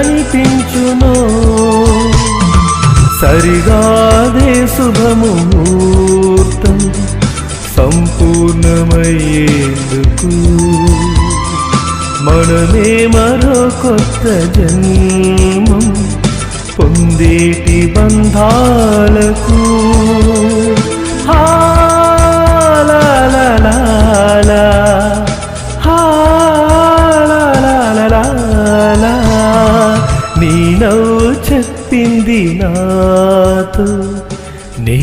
కనిపించునో సరిగాదే శుభముహూర్తం సంపూర్ణమయ్యేందుకు మనమే మరో కొత్త జన్మం పొందేటి బంధాలకు నీ నవ్వు చెప్పింది నాతో నే